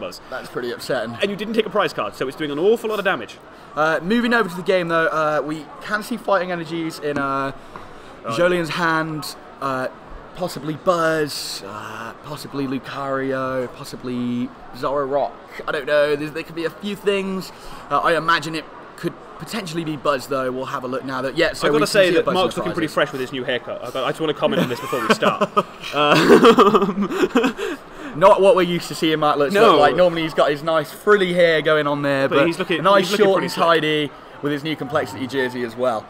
Buzz. That's pretty upsetting. And you didn't take a prize card, so it's doing an awful lot of damage. Moving over to the game, though, we can see fighting energies in Jolien's hand. Possibly Buzz, possibly Lucario, possibly Zoroark. I don't know. There could be a few things. I imagine it could potentially be Buzz, though. We'll have a look now. So I've got to say that Mark's looking pretty fresh with his new haircut. I just want to comment on this before we start. Not what we're used to seeing Marc look like. Normally he's got his nice frilly hair going on there, but he's looking nice, he's short and tidy with his new complexity jersey as well.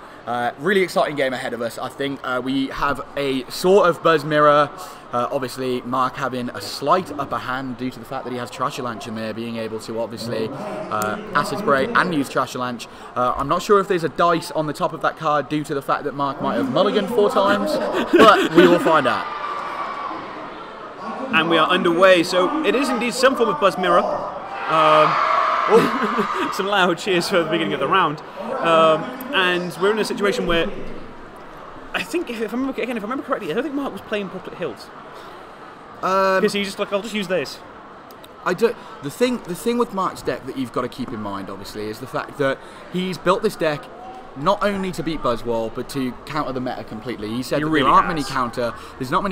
Really exciting game ahead of us, I think. We have a sort of Buzz mirror. Obviously, Marc having a slight upper hand due to the fact that he has Trashalanche in there, being able to obviously Acid Spray and use Trashalanche. I'm not sure if there's a dice on the top of that card due to the fact that Marc might have mulliganed 4 times, but we will find out. And we are underway, so it is indeed some form of Buzz mirror. Some loud cheers for the beginning of the round. And we're in a situation where I think, if I remember correctly, I don't think Marc was playing Brooklet Hills. Because he's just like, I'll just use this. The thing with Marc's deck that you've got to keep in mind, obviously, is the fact that he's built this deck not only to beat Buzzwole, but to counter the meta completely. He said there's not many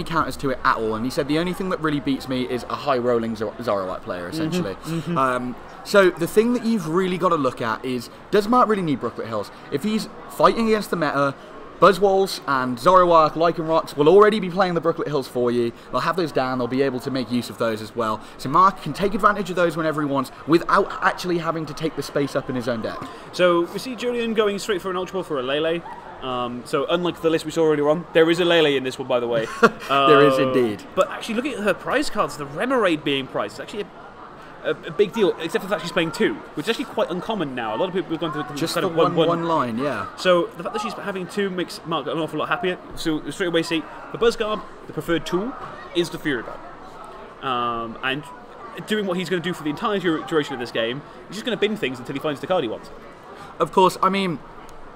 counters to it at all, and he said the only thing that really beats me is a high-rolling Zoroark player, essentially. So the thing that you've really got to look at is, does Marc really need Brooklet Hills? If he's fighting against the meta, Buzzwoles and Zoroark, Lycanrocs will already be playing the Brooklet Hills for you. They'll have those down, they'll be able to make use of those as well. So Marc can take advantage of those whenever he wants without actually having to take the space up in his own deck. So we see Julian going straight for an Ultra Ball for a Lele. So unlike the list we saw earlier on, there is a Lele in this one, by the way. There is indeed. But actually looking at her prize cards, the Remoraid being priced is actually a big deal, except for the fact she's playing 2, which is actually quite uncommon now. A lot of people have gone through just kind the of one line, yeah. So the fact that she's having 2 makes Marc an awful lot happier. So straight away see, the Buzzgarb, the preferred tool, is the Fury Belt. And doing what he's going to do for the entire duration of this game, he's just going to bin things until he finds the card he wants. Of course, I mean,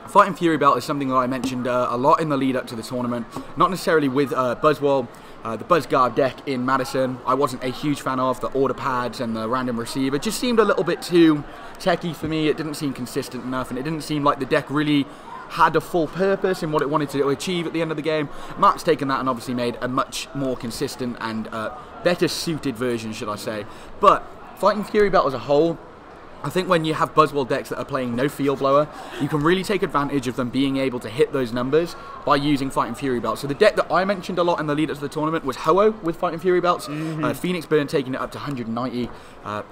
Fighting Fury Belt is something that I mentioned a lot in the lead up to the tournament. Not necessarily with Buzzwole. The Buzzguard deck in Madison, I wasn't a huge fan of. The order pads and the random receiver just seemed a little bit too techy for me. It didn't seem consistent enough, and it didn't seem like the deck really had a full purpose in what it wanted to achieve at the end of the game. Marc's taken that and obviously made a much more consistent and better suited version, should I say. But Fighting Fury Belt as a whole, I think when you have Buzzwole decks that are playing no Field Blower, you can really take advantage of them being able to hit those numbers by using Fighting Fury Belt. So the deck that I mentioned a lot in the lead up to the tournament was Ho-Oh with Fighting Fury Belts. Phoenix Burn taking it up to 190.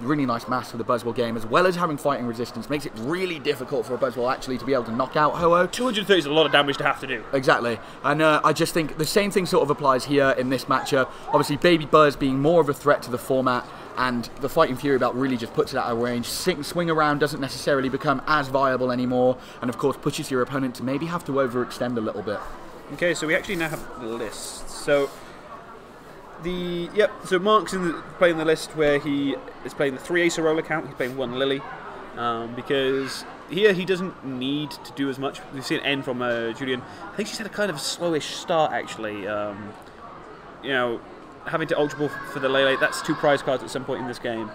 Really nice mass for the Buzzwole game, as well as having fighting resistance. Makes it really difficult for a Buzzwole actually to be able to knock out Ho-Oh. 230 is a lot of damage to have to do. Exactly. And I just think the same thing sort of applies here in this matchup. Obviously Baby Buzz being more of a threat to the format, and the Fighting Fury Belt really just puts it out of range. Swing around doesn't necessarily become as viable anymore, and of course pushes your opponent to maybe have to overextend a little bit. Okay, so we actually now have the list. So so Marc's playing the list where he is playing the 3 Acerola account. He's playing 1 Lily, because here he doesn't need to do as much. We've seen an N from Julian. I think she's had a kind of slowish start actually. You know, having to Ultra Ball for the Lele, that's 2 prize cards at some point in this game.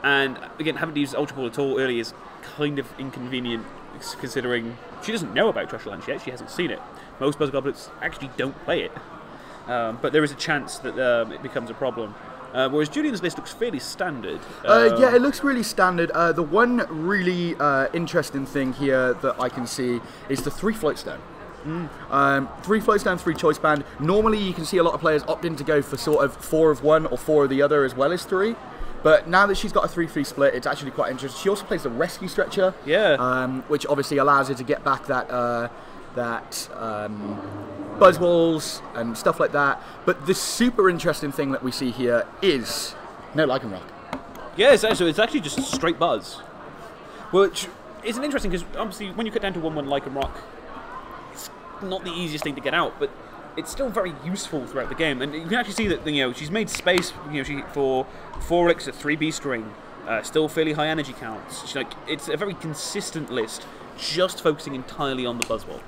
And again, having to use Ultra Ball at all early is kind of inconvenient, considering she doesn't know about Trashalanche yet, she hasn't seen it. Most Buzzgoblets actually don't play it. But there is a chance that it becomes a problem. Whereas Julian's list looks fairly standard. Yeah, it looks really standard. The one really interesting thing here that I can see is the 3 Floatstone. 3 Floatstone, 3 Choice Band. Normally you can see a lot of players opt in to go for sort of 4 of one or 4 of the other as well as 3. But now that she's got a 3-3 split, it's actually quite interesting. She also plays the Rescue Stretcher, which obviously allows her to get back that Buzzwoles and stuff like that. But the super interesting thing that we see here is no Lycanroc. Yeah, so it's actually just straight Buzz, which isn't interesting because obviously when you cut down to 1/1 Lycanroc, it's not the easiest thing to get out, but it's still very useful throughout the game, and you can actually see that she's made space for 4 Elixir, 3 B string, still fairly high energy counts. It's a very consistent list, just focusing entirely on the Buzzwole.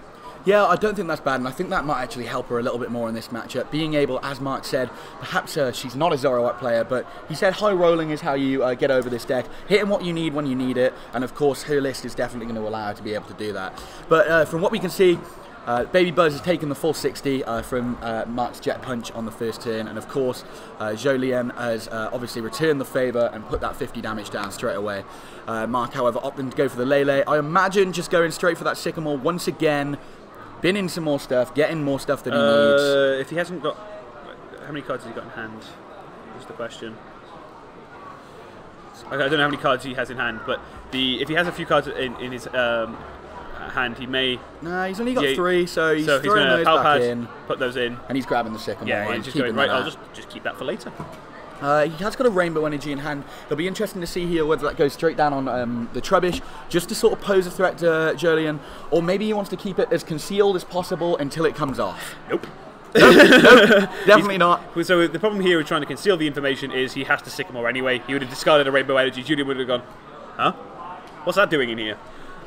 Yeah, I don't think that's bad, and I think that might actually help her a little bit more in this matchup. Being able, as Marc said, perhaps she's not a Zoroark player, but he said high rolling is how you get over this deck, hitting what you need when you need it, and of course her list is definitely going to allow her to be able to do that. But from what we can see, Baby Buzz has taken the full 60 from Marc's Jet Punch on the first turn, and of course Jolien has obviously returned the favour and put that 50 damage down straight away. Marc, however, opting to go for the Lele. I imagine just going straight for that Sycamore once again, binning some more stuff, getting more stuff that he needs. If he hasn't got... How many cards has he got in hand? Is the question. Okay, I don't know how many cards he has in hand, but if he has a few cards in his hand, he may... Nah, he's only got 3, so he's throwing those back in. Put those in. And he's grabbing the Sycamore. Yeah, he's just going, right, I'll just keep that for later. He has got a Rainbow Energy in hand. It'll be interesting to see here whether that goes straight down on the Trubbish, just to sort of pose a threat to Jolien, or maybe he wants to keep it as concealed as possible until it comes off. Nope. Nope, definitely not. So the problem here with trying to conceal the information is he has to Sycamore anyway. He would have discarded a Rainbow Energy. Julian would have gone, huh? What's that doing in here?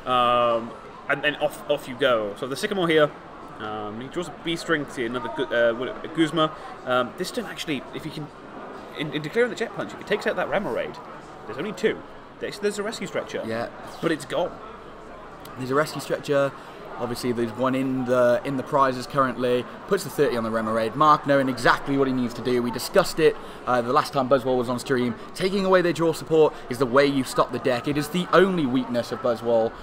And then off you go. So the Sycamore here, he draws a B-String to another Guzma. This turn actually, if he can... In declaring the Jet Punch, if he takes out that Remoraid, there's only 2. There's a Rescue Stretcher. Yeah. But it's gone. There's a Rescue Stretcher. Obviously, there's one in the prizes currently. Puts the 30 on the Remoraid. Marc knowing exactly what he needs to do. We discussed it the last time Buzzwole was on stream. Taking away their draw support is the way you stop the deck. It is the only weakness of Buzzwole.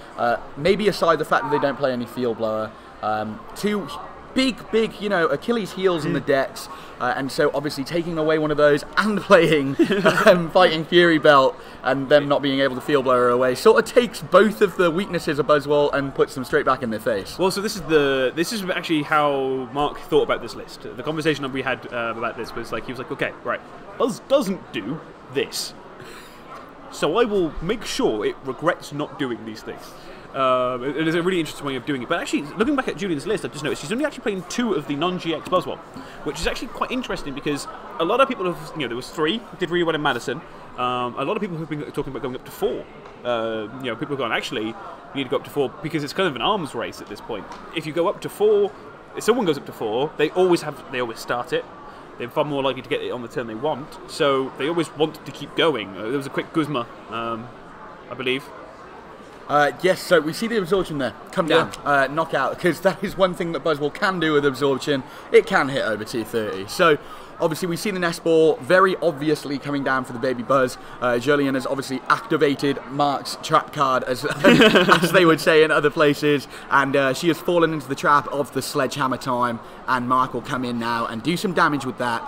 Maybe aside the fact that they don't play any Field Blower. 2 big, Achilles heels in the decks. And so obviously taking away one of those and playing Fighting Fury Belt and them not being able to Field Blower away sort of takes both of the weaknesses of Buzzwole and puts them straight back in their face. Well, so this is actually how Marc thought about this list. The conversation that we had about this was like, he was like, okay, right, Buzz doesn't do this, so I will make sure it regrets not doing these things. It is a really interesting way of doing it. But actually, looking back at Julian's list, I've just noticed he's only actually playing 2 of the non-GX Buzzwole, which is actually quite interesting because a lot of people have, there was 3, did really well in Madison. A lot of people have been talking about going up to 4. People have gone, actually, you need to go up to 4 because it's kind of an arms race at this point. If you go up to 4, if someone goes up to 4, they always start it. They're far more likely to get it on the turn they want, so they always want to keep going. There was a quick Guzma, I believe. Yes, so we see the absorption there. Come down, knockout, because that is one thing that Buzzwole can do with absorption. It can hit over 230. So obviously we see the Nest Ball very obviously coming down for the Baby Buzz. Jolien has obviously activated Marc's trap card, as they would say in other places, and she has fallen into the trap of the Sledgehammer time, and Marc will come in now and do some damage with that.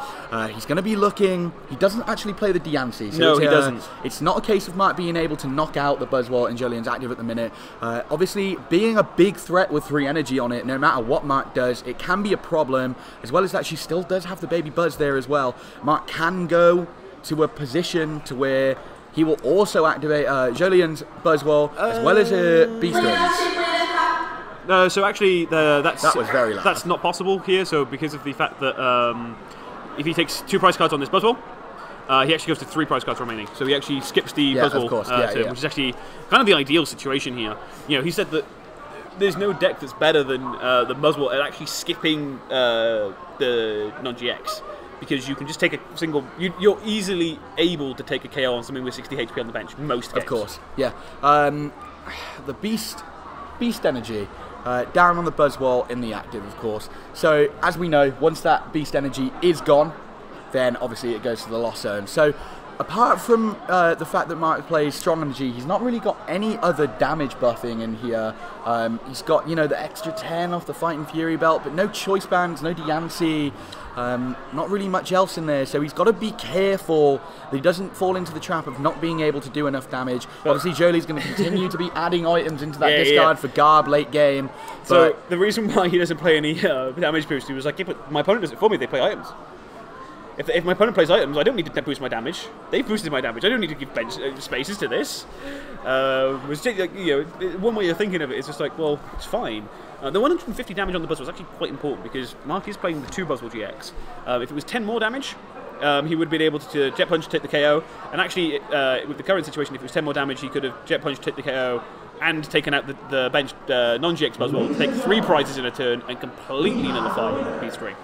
He's going to be looking... He doesn't actually play the Diancie. So no, he doesn't. It's not a case of Marc being able to knock out the Buzzwole, and Jolien's active at the minute. Obviously, being a big threat with 3 energy on it, no matter what Marc does, it can be a problem, as well as that she still does have the Baby Buzz there as well. Marc can go to a position to where he will also activate Jolien's Buzzwole, as well as her B-Strings. No, so actually, that was very loud. That's not possible here. So because of the fact that if he takes 2 prize cards on this Buzzwole, he actually goes to 3 prize cards remaining. So he actually skips the Buzzwole turn, which is actually kind of the ideal situation here. He said that there's no deck that's better than the Buzzwole at actually skipping the non-GX. Because you can just take a single... You're easily able to take a KO on something with 60 HP on the bench, most games. Of course, yeah. The Beast Energy... down on the Buzzwole in the active, of course. So, as we know, once that Beast Energy is gone, then obviously it goes to the lost zone. So, apart from the fact that Marc plays Strong Energy, he's not really got any other damage buffing in here. He's got, the extra 10 off the Fighting Fury Belt, but no Choice Bands, no Diancie, not really much else in there. So he's got to be careful that he doesn't fall into the trap of not being able to do enough damage. Obviously, Jolie's going to continue to be adding items into that discard for Garb late game. So the reason why he doesn't play any damage boost, he was like, yeah, but my opponent does it for me, they play items. If my opponent plays items, I don't need to boost my damage. They've boosted my damage. I don't need to give bench spaces to this. One way you're thinking of it is just like, well, it's fine. The 150 damage on the Buzzwole was actually quite important because Marc is playing the 2 Buzzwole GX. If it was 10 more damage, he would have been able to Jet Punch to take the KO. And actually, with the current situation, if it was 10 more damage, he could have Jet Punch to take the KO and taken out the bench non-GX Buzzwole, take 3 prizes in a turn and completely nullify Beast Ring.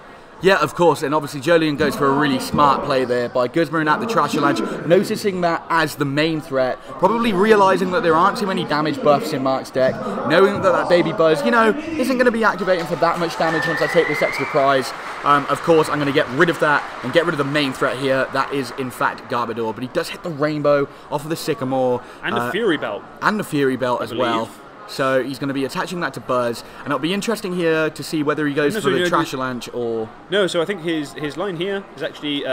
Yeah, of course, and obviously Jolien goes for a really smart play there by Guzmaing out the Trashalanche, noticing that as the main threat, probably realising that there aren't too many damage buffs in Marc's deck, knowing that that Baby Buzz, you know, isn't going to be activating for that much damage once I take this extra prize. Of course, I'm going to get rid of that and get rid of the main threat here. That is, in fact, Garbodor, but he does hit the Rainbow off of the Sycamore. And the Fury Belt. And the Fury Belt as well. So he's going to be attaching that to Buzz, and it'll be interesting here to see whether he goes for the Trashalanche or... No, so I think his line here is actually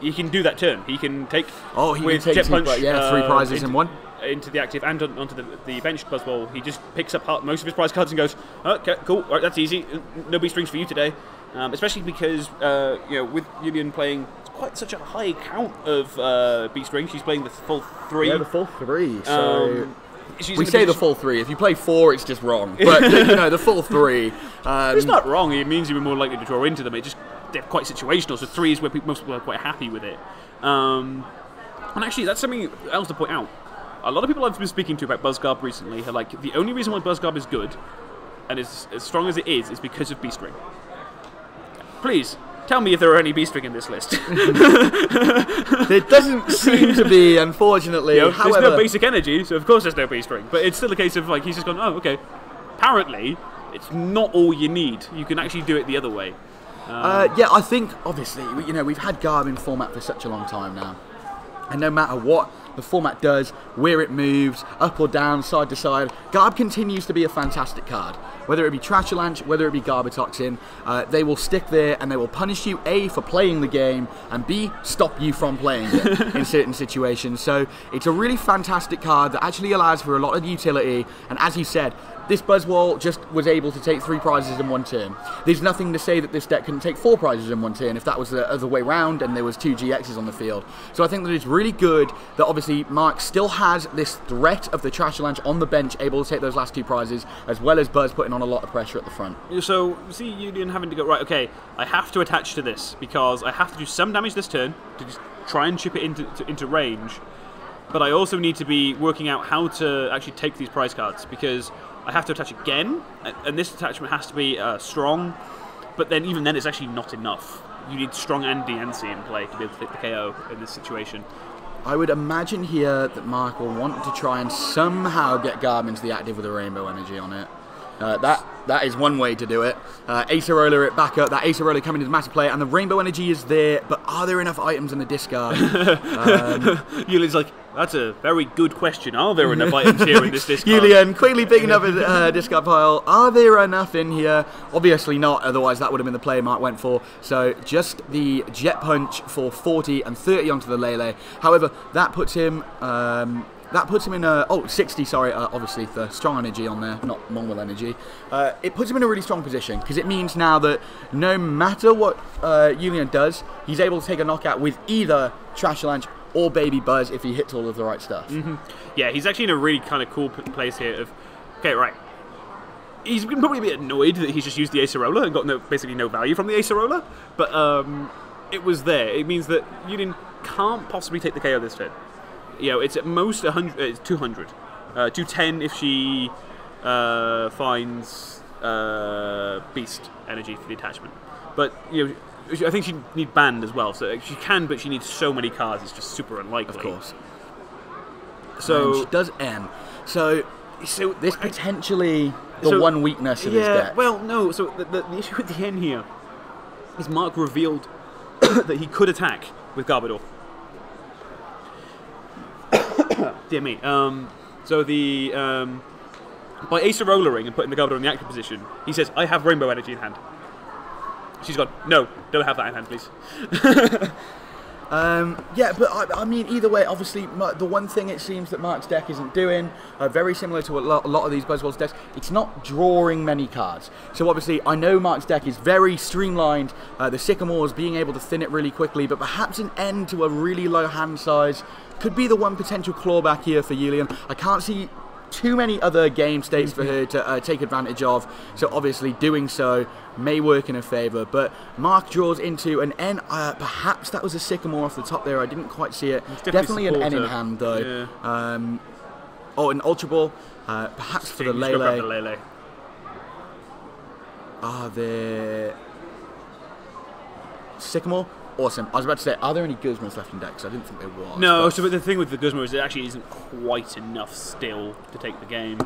he can do that turn. He can take with Jet Punch, 3 prizes in one. Into the active and onto the bench Buzzwole. He just picks up most of his prize cards and goes, okay, cool, all right, that's easy. No Beast Rings for you today. Especially because you know, with Julian playing quite such a high count of Beast Rings, she's playing the full 3. Yeah, the full 3. So we say the full 3. If you play 4, it's just wrong. But you know, the full 3. It's not wrong. It means you're more likely to draw into them. They're quite situational. So 3 is where most people are quite happy with it. And actually, that's something else to point out. A lot of people I've been speaking to about Buzzgarb recently are like, the only reason why Buzzgarb is good and is as strong as it is because of Beast Ring. Please, tell me if there are any Beast Ring in this list. There doesn't seem to be, unfortunately. You know, however, there's no basic energy, so of course there's no Beast Ring. But it's still a case of, like, he's just gone, oh, okay. Apparently, it's not all you need. You can actually do it the other way. Yeah, I think, obviously, you know, we've had Garb in format for such a long time now. And no matter what the format does, where it moves, up or down, side to side, Garb continues to be a fantastic card. Whether it be Trashalanche, whether it be Garbotoxin, they will stick there and they will punish you, A, for playing the game, and B, stop you from playing it in certain situations. So it's a really fantastic card that actually allows for a lot of utility, and as you said, this Buzzwole just was able to take 3 prizes in one turn. There's nothing to say that this deck couldn't take 4 prizes in one turn if that was the other way round and there was 2 GXs on the field. So I think that it's really good that obviously Marc still has this threat of the Trashalanche on the bench, able to take those last 2 prizes, as well as Buzz putting on a lot of pressure at the front. So, see Julian having to go, right, okay, I have to attach to this because I have to do some damage this turn to just try and chip it into range, but I also need to be working out how to actually take these prize cards because I have to attach again, and this attachment has to be strong, but then even then it's actually not enough. You need strong and DNC in play to be able to take the KO in this situation. I would imagine here that Marc will want to try and somehow get Garb into the active with a Rainbow Energy on it. That is one way to do it. Acerola it back up, that Acerola coming into massive play, and the Rainbow Energy is there, but are there enough items in the discard? Julian's like, that's a very good question. Are there enough items here in this discard? Julian quickly picking up a discard pile. Are there enough in here? Obviously not, otherwise that would have been the play Marc went for. So just the Jet Punch for 40 and 30 onto the Lele. However, that puts him... That puts him in a... Oh, 60, sorry. Obviously, the strong energy on there, not Mongol energy. It puts him in a really strong position, because it means now that no matter what Julian does, he's able to take a knockout with either Trashalanche or Baby Buzz if he hits all of the right stuff. Mm-hmm. Yeah, he's actually in a really kind of cool place here of... Okay, right. He's probably a bit annoyed that he's just used the Acerola and got basically no value from the Acerola, but it was there. It means that Julian can't possibly take the KO this turn. You know, it's at most 100. It's 200, 210 if she finds Beast Energy for the attachment. But you know, I think she needs banned as well. So she can, but she needs so many cards. It's just super unlikely. Of course. So and she does N. So this potentially the one weakness of his deck. Well, no. So the issue with the N here is Marc revealed that he could attack with Garbodor. Dear me. So the by Acerola-ing and putting the Garbodor in the active position, he says, "I have Rainbow Energy in hand." She's gone, "No, don't have that in hand, please." Yeah, but I mean, either way, obviously, the one thing it seems that Marc's deck isn't doing, very similar to a lot of these Buzzwole's decks, it's not drawing many cards. So obviously, I know Marc's deck is very streamlined, the Sycamores being able to thin it really quickly, but perhaps an end to a really low hand size could be the one potential clawback here for Julian. I can't see too many other game states for her to take advantage of, so obviously doing so may work in her favour. But Marc draws into an N. Perhaps that was a Sycamore off the top there. I didn't quite see it. Definitely an N in hand though. Yeah. Oh, an Ultra Ball. Perhaps for the Lele. The Sycamore. Awesome. I was about to say, are there any Guzmas left in decks? I didn't think there was. No, so the thing with the Guzma is it actually isn't quite enough still to take the game.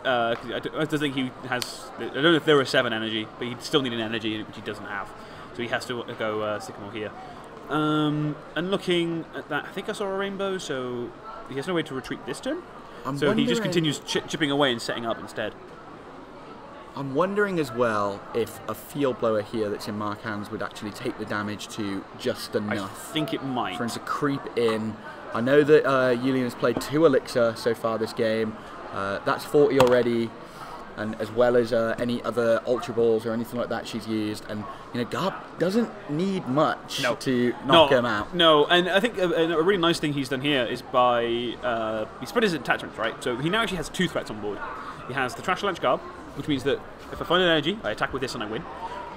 I don't think he has. I don't know if there was 7 energy, but he'd still need an energy, which he doesn't have. So he has to go Sycamore here. And looking at that, I think I saw a rainbow, so he has no way to retreat this turn. So he just continues chipping away and setting up instead. I'm wondering as well if a Field Blower here that's in Marc hands would actually take the damage to just enough. I think it might. For him to creep in. I know that Julian has played 2 Elixir so far this game. That's 40 already, and as well as any other Ultra Balls or anything like that she's used. And you know, Garb doesn't need much to knock him out. No, and I think a really nice thing he's done here is by he spread his attachments, right? So he now actually has 2 threats on board. He has the Trash Lunch Garb, which means that if I find an energy, I attack with this and I win.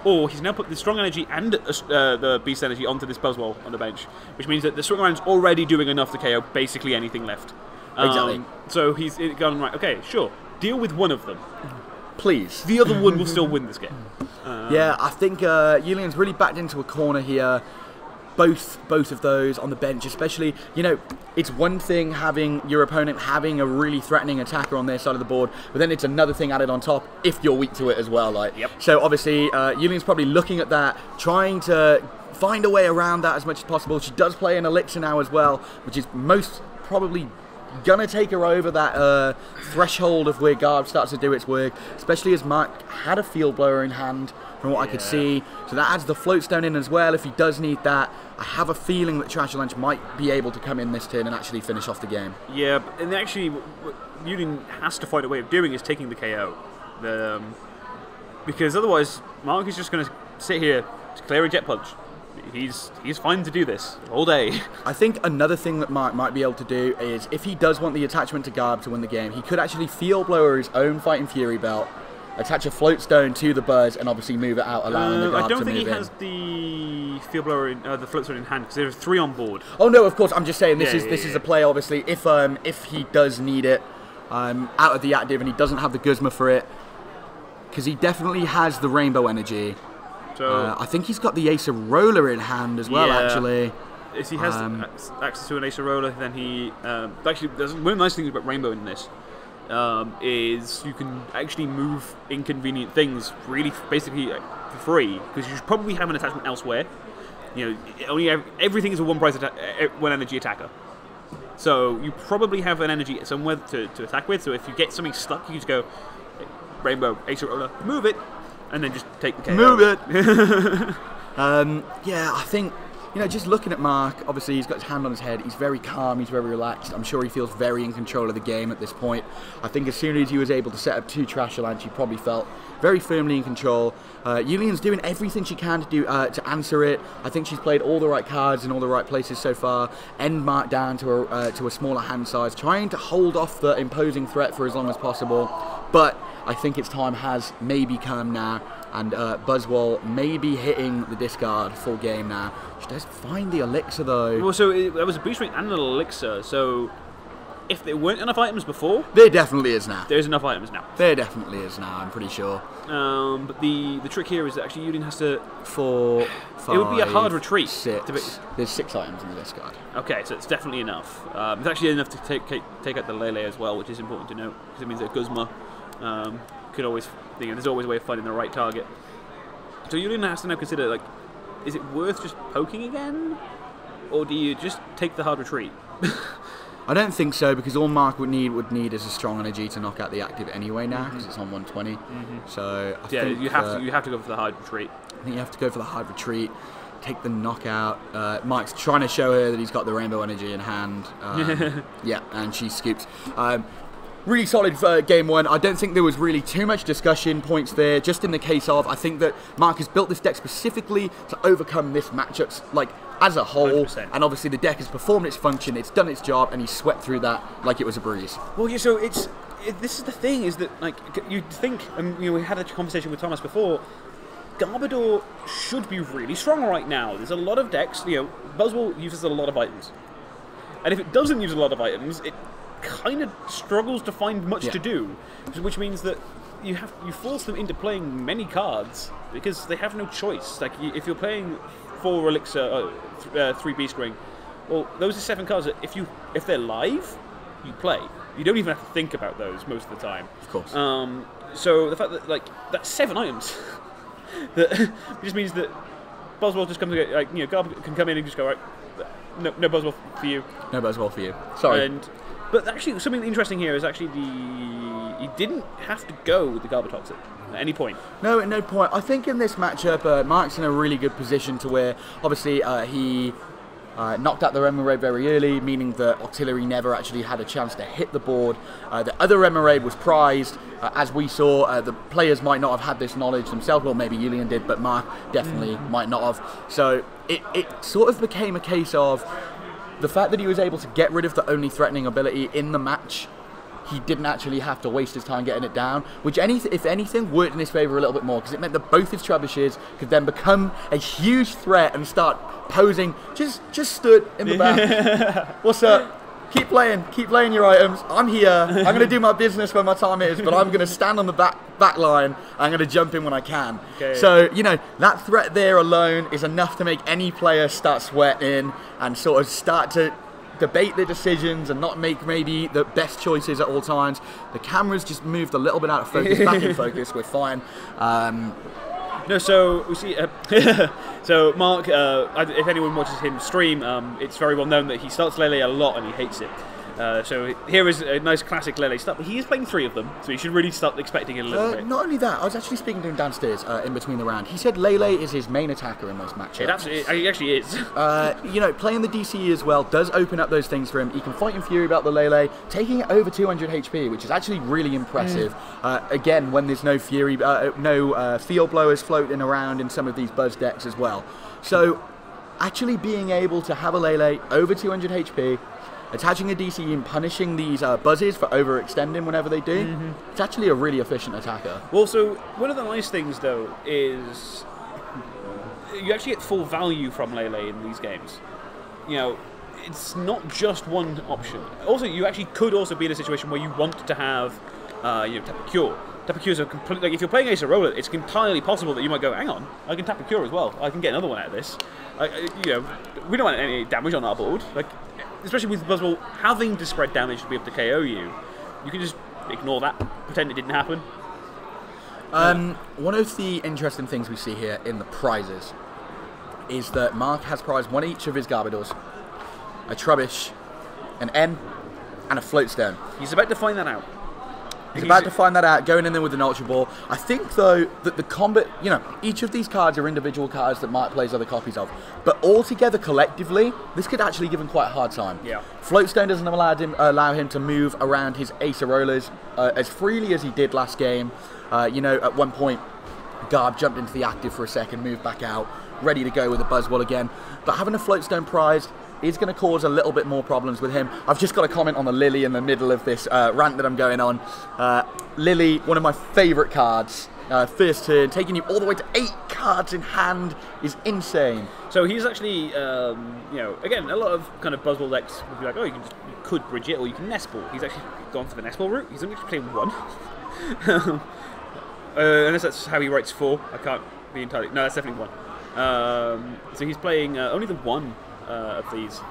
Or he's now put the Strong Energy and the Beast Energy onto this Buzzwole on the bench, which means that the Strong Energy is already doing enough to KO basically anything left. Exactly. So he's gone, right, okay, sure, deal with one of them. Please. The other one will still win this game. Yeah, I think Julian's really backed into a corner here. Both of those on the bench, especially, you know, it's one thing having your opponent having a really threatening attacker on their side of the board, but then it's another thing added on top if you're weak to it as well. Like, So obviously, Julian's probably looking at that, trying to find a way around that as much as possible. She does play an Elixir now as well, which is most probably gonna take her over that threshold of where Garb starts to do its work, especially as Marc had a Field Blower in hand from what I could see, so that adds the Floatstone in as well if he does need that. I have a feeling that Trash Lunch might be able to come in this turn and actually finish off the game. Yeah, and actually what Julian has to find a way of doing is taking the KO, because otherwise Marc is just going to sit here to clear a Jet Punch. He's fine to do this all day. I think another thing that Marc might be able to do is, if he does want the attachment to Garb to win the game, he could actually Field Blower his own Fighting Fury belt, attach a Floatstone to the Buzz, and obviously move it out, allowing the Garb to move in. I don't think he has the Field Blower, the Floatstone in hand, because there are 3 on board. Oh no, of course. I'm just saying this is a play. Obviously, if he does need it out of the active and he doesn't have the Guzma for it, because he definitely has the Rainbow Energy. So I think he's got the Acerola in hand as well. Actually, if he has access to an Acerola, then he actually. There's one of the nice things about Rainbow in this. Is you can actually move inconvenient things really basically for free, because you should probably have an attachment elsewhere. You know, everything is a one energy attacker. So you probably have an energy somewhere to attack with. So if you get something stuck, you just go Rainbow, Acerola, move it, and then just take the KO. Move it. Yeah, I think, you know, just looking at Marc, obviously he's got his hand on his head, he's very calm, he's very relaxed. I'm sure he feels very in control of the game at this point. I think as soon as he was able to set up 2 Trash Lunch, he probably felt very firmly in control. Julian's doing everything she can to do to answer it. I think she's played all the right cards in all the right places so far, end Marc down to a smaller hand size, trying to hold off the imposing threat for as long as possible. But I think its time has maybe come now, and Buzzwole may be hitting the discard full game now. She does find the Elixir though. Well, so there was a boost rate and an Elixir, so if there weren't enough items before... There definitely is now. There's enough items now. There definitely is now, I'm pretty sure. But the trick here is that actually Julian has to... 4, 5, it would be a hard retreat. 6. There's 6 items in the discard. Okay, so it's definitely enough. It's actually enough to take out the Lele as well, which is important to note, because it means that Guzma could always... there's always a way of finding the right target. So Julian has to now consider, like, is it worth just poking again? Or do you just take the hard retreat? I don't think so, because all Marc would need is a Strong Energy to knock out the active anyway now, because it's on 120. So I think you have to go for the hard retreat. I think you have to go for the hard retreat, take the knockout. Marc's trying to show her that he's got the Rainbow Energy in hand. Yeah, and she scoops. Really solid game one. I don't think there was really too much discussion points there. Just in the case of, I think that Marc has built this deck specifically to overcome this matchups like as a whole. 100%. And obviously the deck has performed its function, it's done its job, and he swept through that like it was a breeze. Well, yeah. So this is the thing, is that like you'd think, and we had a conversation with Thomas before. Garbodor should be really strong right now. There's a lot of decks. Buzzwole uses a lot of items, and if it doesn't use a lot of items, it kind of struggles to find much to do, which means that you force them into playing many cards because they have no choice. Like if you're playing 4 Elixir, 3 Beast Ring, well, those are 7 cards that if they're live, you play. You don't even have to think about those most of the time. Of course. So the fact that that's 7 items, that just means that Buzzwole just comes Garb can come in and just go, right, no Buzzwole for you. No Buzzwole for you. Sorry. But actually, something interesting here is actually he didn't have to go with the Garbotoxic at any point. No, at no point. I think in this matchup, Marc's in a really good position to where, obviously, he knocked out the Remoraid very early, meaning that Octillery never actually had a chance to hit the board. The other Remoraid was prized. As we saw, the players might not have had this knowledge themselves, or maybe Julian did, but Marc definitely might not have. So it sort of became a case of the fact that he was able to get rid of the only threatening ability in the match. He didn't actually have to waste his time getting it down, which, if anything, worked in his favour a little bit more, because it meant that both his Trebushes could then become a huge threat and start posing. Just stood in the back. What's up? Keep playing your items. I'm here. I'm going to do my business when my time is, but I'm going to stand on the back line. I'm going to jump in when I can. Okay. So, that threat there alone is enough to make any player start sweating and sort of start to debate their decisions and not make maybe the best choices at all times. The camera's just moved a little bit out of focus, back in focus. We're fine. No, so we see. So Marc, if anyone watches him stream, it's very well known that he starts Lele a lot and he hates it. So here is a nice classic Lele start, but he is playing 3 of them, so you should really start expecting it a little bit. Not only that, I was actually speaking to him downstairs in between the round. He said Lele is his main attacker in most matchups. It actually is. Playing the DCE as well does open up those things for him. He can fight in Fury about the Lele, taking it over 200 HP, which is actually really impressive. Again, when there's no Fury, no Field Blowers floating around in some of these Buzz decks as well. So, actually being able to have a Lele over 200 HP, attaching a DCE and punishing these buzzes for overextending whenever they do, it's actually a really efficient attacker. Well, so one of the nice things, though, is you actually get full value from Lele in these games. It's not just one option. Also, you actually could also be in a situation where you want to have, Tap a Cure. Tap a Cure is a complete, if you're playing Ace of Roller, it's entirely possible that you might go, hang on, I can Tap a Cure as well. I can get another one out of this. We don't want any damage on our board. Especially with Buzzwole having to spread damage to be able to KO you, you can just ignore that, pretend it didn't happen. One of the interesting things we see here in the prizes is that Marc has prized one each of his Garbodors, a Trubbish, an N, and a Floatstone. He's about to find that out. He's about to find that out, going in there with an Ultra Ball. I think, though, that the combat, each of these cards are individual cards that Marc plays other copies of. But all together, collectively, this could actually give him quite a hard time. Yeah. Floatstone doesn't allow him to move around his Ace of Rollers as freely as he did last game. At one point, Garb jumped into the active for a second, moved back out, ready to go with a Buzzwole again. But having a Floatstone prized is going to cause a little bit more problems with him. I've just got a comment on the Lily in the middle of this rant that I'm going on. Lily, one of my favourite cards. First turn, taking you all the way to 8 cards in hand is insane. So he's actually, again, a lot of kind of Buzzwole decks would be like, oh, you could bridge it or you can Nest Ball. He's actually gone for the Nest Ball route. He's only playing 1. Unless that's how he writes 4. I can't be entirely... No, that's definitely 1. So he's playing only the 1 of these,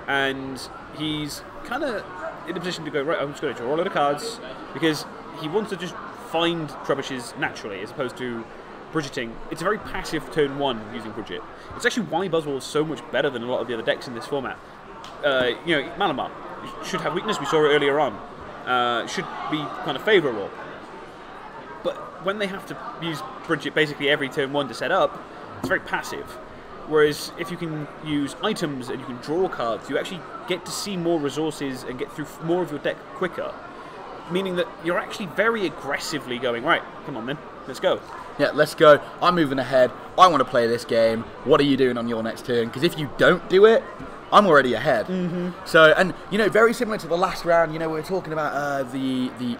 and he's kind of in a position to go, right, I'm just going to draw a lot of cards, because he wants to just find Trebushes naturally as opposed to Bridgeting. It's a very passive turn 1 using Bridget. It's actually why Buzzwole is so much better than a lot of the other decks in this format. Malamar should have weakness, we saw it earlier on, should be kind of favourable, but when they have to use Bridget basically every turn 1 to set up, it's very passive. Whereas if you can use items and you can draw cards, you actually get to see more resources and get through more of your deck quicker. meaning that you're actually very aggressively going, right, come on then, let's go. Yeah, let's go. I'm moving ahead. I want to play this game. What are you doing on your next turn? Because if you don't do it, I'm already ahead. So, and very similar to the last round. We were talking about the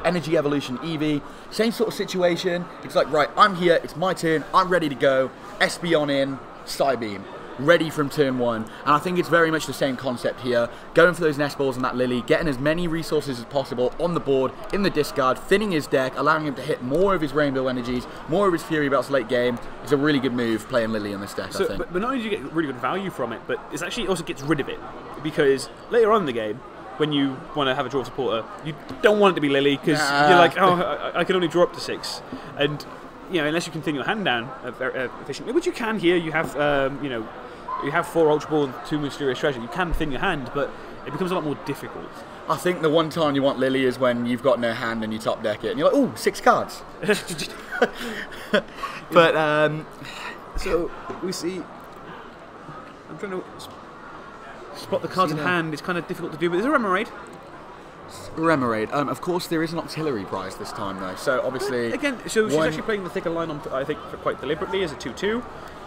energy evolution EV. Same sort of situation. It's like, right, I'm here. It's my turn. I'm ready to go. SB on in. Psybeam. Ready from turn 1, and I think it's very much the same concept here. Going for those nest balls and that Lily, getting as many resources as possible on the board, in the discard, thinning his deck, allowing him to hit more of his rainbow energies, more of his fury belts late game. It's a really good move playing Lily in this deck, I think. But not only do you get really good value from it, but it actually also gets rid of it, because later on in the game, when you want to have a draw supporter, you don't want it to be Lily, because you're like, oh, I can only draw up to 6, and unless you can thin your hand down efficiently, which you can here. You have you have 4 Ultra Ball and 2 Mysterious Treasure. You can thin your hand, but it becomes a lot more difficult. I think the one time you want Lily is when you've got no hand and you top deck it, and you're like, ooh, 6 cards. But so we see. I'm trying to spot the cards in hand. It's kind of difficult to do, but there's a Remoraid. Of course, there is an auxiliary prize this time, though. So obviously, again, so she's actually playing the thicker line on, I think, quite deliberately as a 2/2.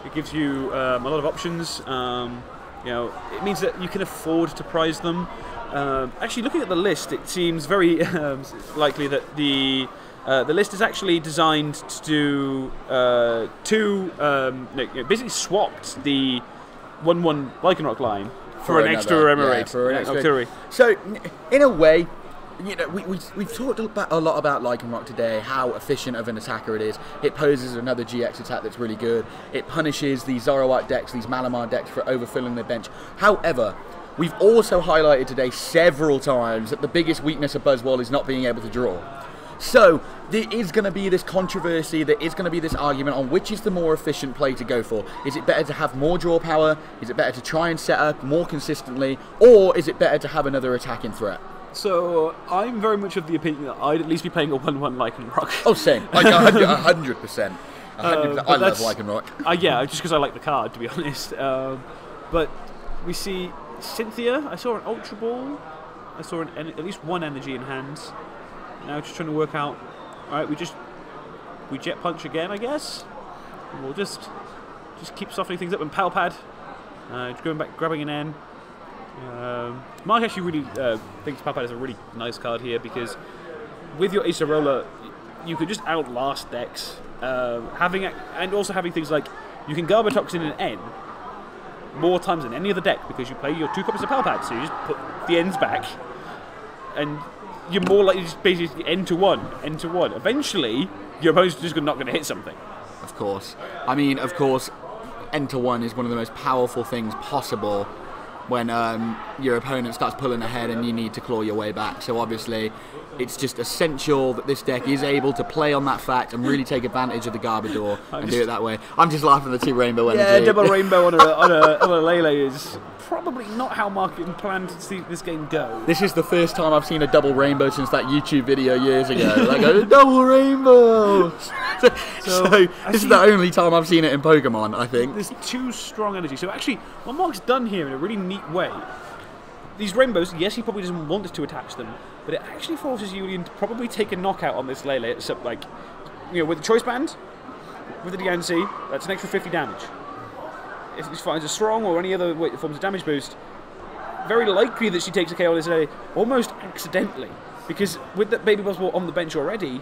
It gives you a lot of options. It means that you can afford to prize them. Actually, looking at the list, it seems very likely that the list is actually designed to basically swapped the 1/1 Lycanroc line for an extra Remoraid, for an extra auxiliary. So, in a way, we've talked a lot about Lycanroc today, how efficient of an attacker it is. It poses another GX attack that's really good. It punishes these Zoroark decks, these Malamar decks for overfilling their bench. However, we've also highlighted today several times that the biggest weakness of Buzzwole is not being able to draw. So, there is going to be this controversy, there is going to be this argument on which is the more efficient play to go for. Is it better to have more draw power? Is it better to try and set up more consistently? Or is it better to have another attacking threat? So, I'm very much of the opinion that I'd at least be playing a 1/1 Lycanroc. Oh, same. 100%. I love Lycanroc. Yeah, just because I like the card, to be honest. But we see Cynthia. I saw an Ultra Ball. I saw at least 1 energy in hand. Now just trying to work out. Alright, we Jet Punch again, I guess. And we'll just keep softening things up. And Palpad, going back, grabbing an N. Marc actually really thinks Palpad is a really nice card here, because with your Acerola, you could just outlast decks. And also having things like you can Garbatoxin an N more times than any other deck, because you play your 2 copies of Palpad, so you just put the N's back, and you're more likely to just basically end to one. Eventually, your opponent's just not going to hit something. Of course. I mean, of course, end to 1 is one of the most powerful things possible when your opponent starts pulling ahead and you need to claw your way back. So obviously, it's just essential that this deck is able to play on that fact and really take advantage of the Garbodor and do it that way. I'm just laughing at the 2 rainbow energy. Yeah, double rainbow on a Lele is probably not how Marc planned to see this game go. This is the first time I've seen a double rainbow since that YouTube video years ago. Like a double rainbow. So this is the only time I've seen it in Pokemon, I think. There's 2 strong energy. So actually, what Marc's done here in a really neat way, these rainbows, yes, he probably doesn't want us to attach them, but it actually forces Julian to probably take a knockout on this Lele. It's up, like, with the Choice Band, with the DNC, that's an extra 50 damage. If she finds a strong or any other forms of damage boost, very likely that she takes a KO on this Lele almost accidentally, because with the Baby Buzzwole on the bench already,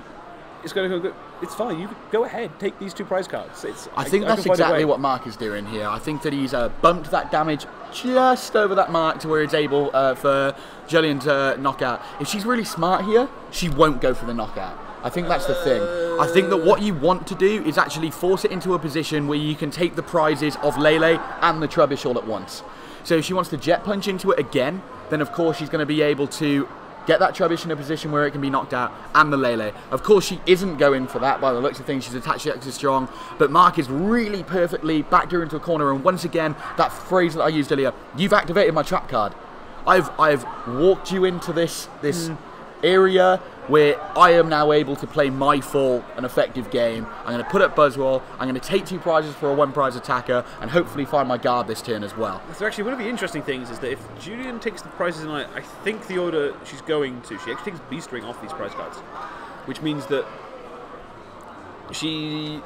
it's going to go. It's fine. You go ahead, take these 2 prize cards. I think that's exactly what Marc is doing here. I think that he's bumped that damage just over that mark to where it's able for Jolien to knock out. If she's really smart here, she won't go for the knockout. I think that's the thing. I think that what you want to do is actually force it into a position where you can take the prizes of Lele and the Trubbish all at once. So if she wants to Jet Punch into it again, then of course she's going to be able to get that Trubbish in a position where it can be knocked out, and the Lele. Of course, she isn't going for that by the looks of things. She's attached to extra strong, but Marc is really perfectly backed her into a corner, and once again, that phrase that I used earlier, you've activated my trap card. I've walked you into this area where I am now able to play my full and effective game. I'm going to put up Buzzwole, I'm going to take 2 prizes for a 1 prize attacker, and hopefully find my guard this turn as well. So actually, one of the interesting things is that if Julian takes the prizes, and I think the order she's going to, she actually takes Beast Ring off these prize cards, which means that she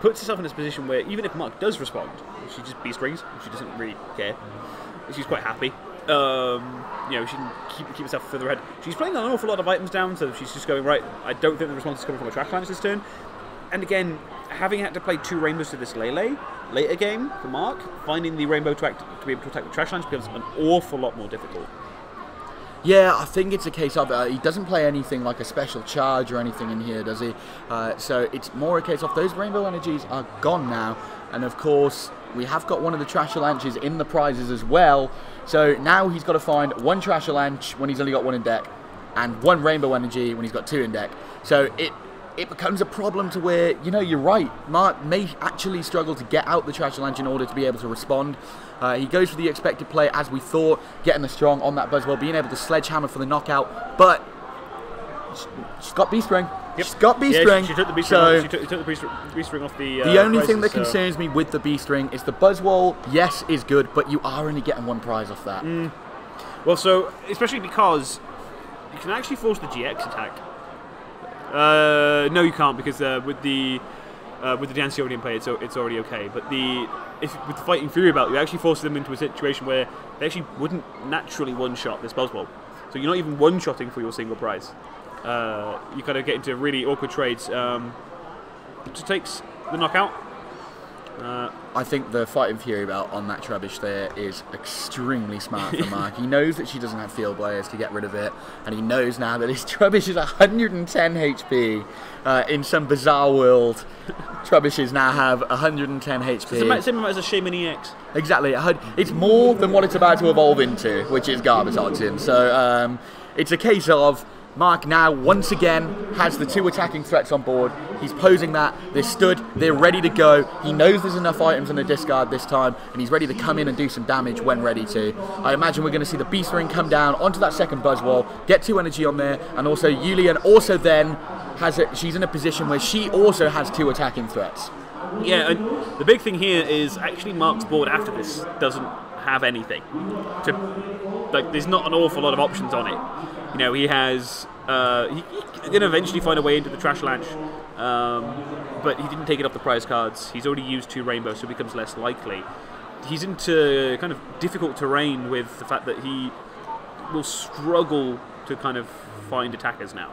puts herself in this position where even if Marc does respond, she just Beast Rings, she doesn't really care. She's quite happy. You know, she can keep herself further ahead. She's playing an awful lot of items down, so she's just going, right, I don't think the response is coming from a trash lines this turn. And again, having had to play 2 rainbows to this Lele later game for Marc, finding the rainbow to be able to attack with trash lines becomes an awful lot more difficult. Yeah, I think it's a case of he doesn't play anything like a special charge or anything in here, does he? So it's more a case of those rainbow energies are gone now, and of course we have got one of the Trashalanches in the prizes as well. So now he's got to find 1 Trashalanche when he's only got 1 in deck, and 1 rainbow energy when he's got 2 in deck. So it becomes a problem to where, you know, you're right, Marc may actually struggle to get out the Trashalanche in order to be able to respond. He goes for the expected play as we thought, getting the strong on that Buzzwole, being able to sledgehammer for the knockout, but she's got Beast Ring. Yep. She's got Beast Ring. She took the Beast Ring. She took the Beast Ring off the. The only prizes, thing that concerns me with the Beast Ring is the Buzzwole. Yes, is good, but you are only getting 1 prize off that. Well, so especially because you can actually force the GX attack. No, you can't, because with the Dancy already in play, it's already okay. But with the Fighting Fury belt, you actually force them into a situation where they actually wouldn't naturally one-shot this Buzzwole. So you're not even one-shotting for your single prize. You kind of get into really awkward trades. Just takes the knockout. I think the Fighting Fury belt on that Trubbish there is extremely smart for Marc. He knows that she doesn't have field players to get rid of it, and he knows now that his Trubbish is 110 HP. In some bizarre world, Trubbishes now have 110 HP. It's the same amount as a Shaman EX. Exactly. It's more than what it's about to evolve into, which is Garbodor. So it's a case of Marc now, once again, has the 2 attacking threats on board. He's posing that. They're stood. They're ready to go. He knows there's enough items in the discard this time, and he's ready to come in and do some damage when ready to. I imagine we're going to see the Beast Ring come down onto that second Buzzwole, get 2 energy on there, and also Julian also then she's in a position where she also has 2 attacking threats. Yeah, and the big thing here is actually Marc's board after this doesn't have anything. There's not an awful lot of options on it. You know, he has. He's going to eventually find a way into the Trashalanche, but he didn't take it off the prize cards. He's already used 2 rainbows, so it becomes less likely. He's into kind of difficult terrain with the fact that he will struggle to kind of find attackers now.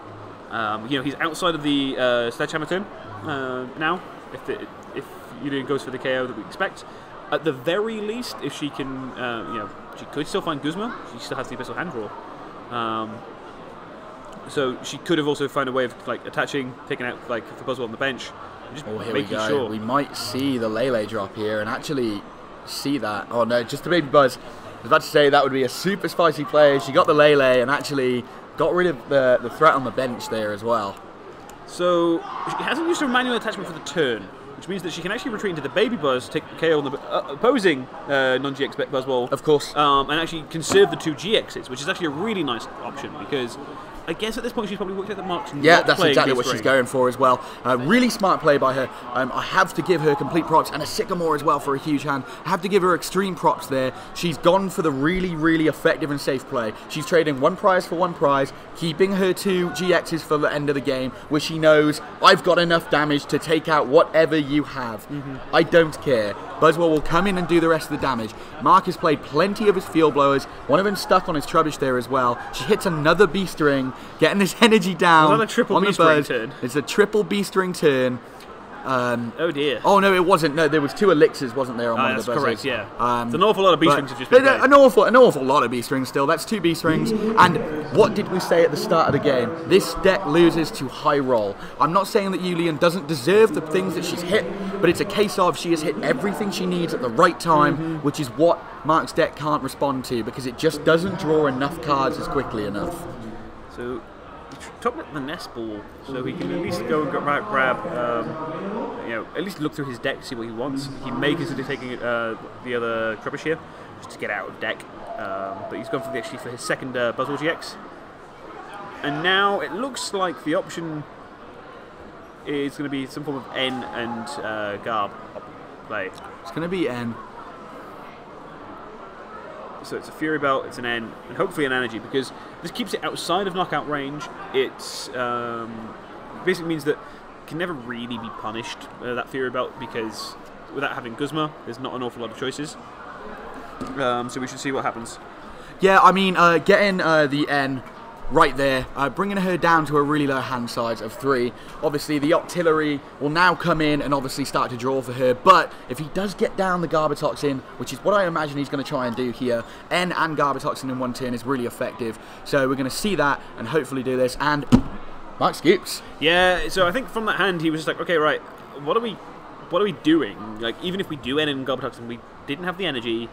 You know, he's outside of the sledgehammer turn now. If Julian goes for the KO that we expect, at the very least, if she can, you know, she could still find Guzma. She still has the Abyssal Hand Draw. So she could have also found a way of attaching, taking out the Buzzwole on the bench, and just here making we go. sure. We might see the Lele drop here and actually see that. Oh no, just the Baby Buzz. I was about to say that would be a super spicy play. She got the Lele and actually got rid of the threat on the bench there as well. So she hasn't used her manual attachment for the turn, which means that she can actually retreat into the Baby Buzz, take KO on the opposing non-GX Buzzwole, of course, and actually conserve the 2 GXs, which is actually a really nice option, because I guess at this point she's probably worked out that Marc's yeah, not that's playing exactly Beast what Ring. she's going for as well. Really smart play by her. I have to give her complete props, and a Sycamore as well for a huge hand. I have to give her extreme props there. She's gone for the really, really effective and safe play. She's trading 1 prize for 1 prize, keeping her 2 GXs for the end of the game, where she knows I've got enough damage to take out whatever you have. I don't care. Buzzwole will come in and do the rest of the damage. Marc has played plenty of his field blowers. One of them stuck on his Trubbish there as well. She hits another Beast Ring, getting his energy down. Was that a triple on Beast the Ring Buzz. turn? It's a triple Beast Ring turn. Oh dear. Oh no, it wasn't. No, there was 2 elixirs, wasn't there, on one of the buzzers? That's correct, yeah. It's an awful lot of Beast Rings have just been been an awful lot of Beast Rings still. That's 2 Beast Rings. And what did we say at the start of the game? This deck loses to high roll. I'm not saying that Julian doesn't deserve the things that she's hit, but it's a case of she has hit everything she needs at the right time, which is what Marc's deck can't respond to, because it just doesn't draw enough cards as quickly enough. So top up the nest ball, so he can at least go and grab, you know, at least look through his deck, see what he wants. He may consider taking the other Trubbish here, just to get out of deck. But he's gone for for his second Buzzwole GX. And now it looks like the option is going to be some form of N and Garb play. It's going to be N. So it's a Fury Belt, it's an N, and hopefully an Energy, because this keeps it outside of knockout range. It's basically means that it can never really be punished, that Fury Belt, because without having Guzma, there's not an awful lot of choices. So we should see what happens. Yeah, I mean, getting the N right there, bringing her down to a really low hand size of 3. Obviously, the Octillery will now come in and obviously start to draw for her. But if he does get down the Garbatoxin, which is what I imagine he's going to try and do here, N and Garbatoxin in one turn is really effective. So we're going to see that and hopefully do this. And Marc scoops. Yeah, so I think from that hand, he was just like, okay, right, what are we doing? Like, even if we do N and Garbatoxin, we didn't have the energy.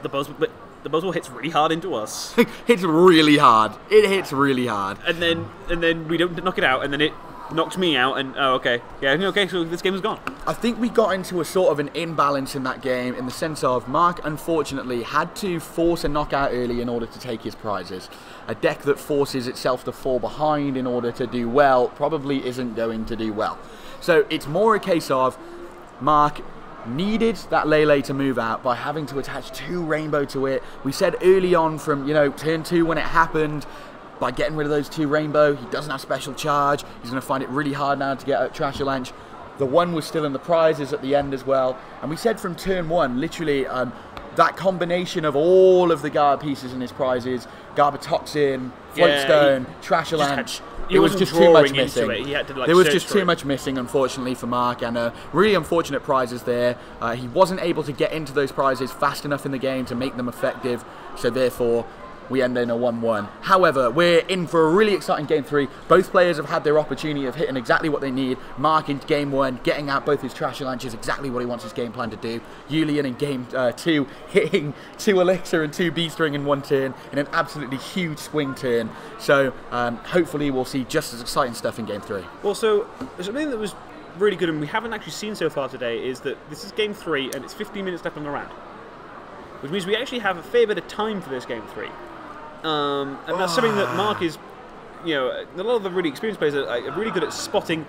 The Buzzwole hits really hard into us. Hits really hard. It hits really hard. And then we don't knock it out, and then it knocks me out, and oh, okay. Yeah, okay, so this game is gone. I think we got into a sort of an imbalance in that game in the sense of Marc, unfortunately, had to force a knockout early in order to take his prizes. A deck that forces itself to fall behind in order to do well probably isn't going to do well. So it's more a case of Marc needed that Lele to move out by having to attach 2 Rainbow to it. We said early on from, turn 2 when it happened, by getting rid of those 2 Rainbow, he doesn't have special charge. He's going to find it really hard now to get out Trash Avalanche. The 1 was still in the prizes at the end as well. And we said from turn 1, literally, that combination of all of the Garb pieces in his prizes, Garbatoxin, Floatstone, Trash Avalanche, it was just too much missing. There was just too much missing, unfortunately, for Marc, and really unfortunate prizes there. He wasn't able to get into those prizes fast enough in the game to make them effective, so therefore we end in a 1-1. However, we're in for a really exciting Game 3. Both players have had their opportunity of hitting exactly what they need. Marc in Game 1, getting out both his Trash Avalanches, exactly what he wants his game plan to do. Julian in Game 2, hitting 2 Elixir and 2 Beast Ring in one turn, in an absolutely huge swing turn. So, hopefully we'll see just as exciting stuff in Game 3. Also, something that was really good and we haven't actually seen so far today is that this is Game 3 and it's 15 minutes left on the round. Which means we actually have a fair bit of time for this Game 3. And that's something that Marc is, a lot of the really experienced players are really good at spotting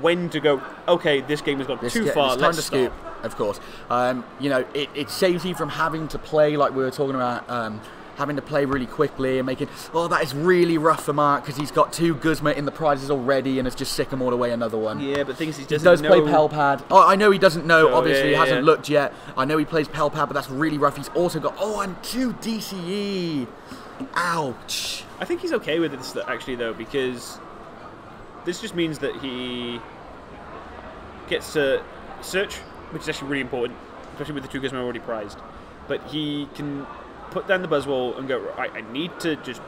when to go, okay, this game has gone too far, it's time to scoop, of course. It saves you from having to play like we were talking about, having to play really quickly and making, that is really rough for Marc because he's got 2 Guzma in the prizes already and has just sycamored away another one. Yeah, but the thing is he does play Pelpad. Oh, I know he doesn't know, obviously, he hasn't looked yet. I know he plays Pelpad, but that's really rough. He's also got, and 2 DCE. Ouch. I think he's okay with this actually though, because this just means that he gets to search, which is actually really important, especially with the 2 Guzma already prized. But he can put down the Buzzwole and go, right, I need to just...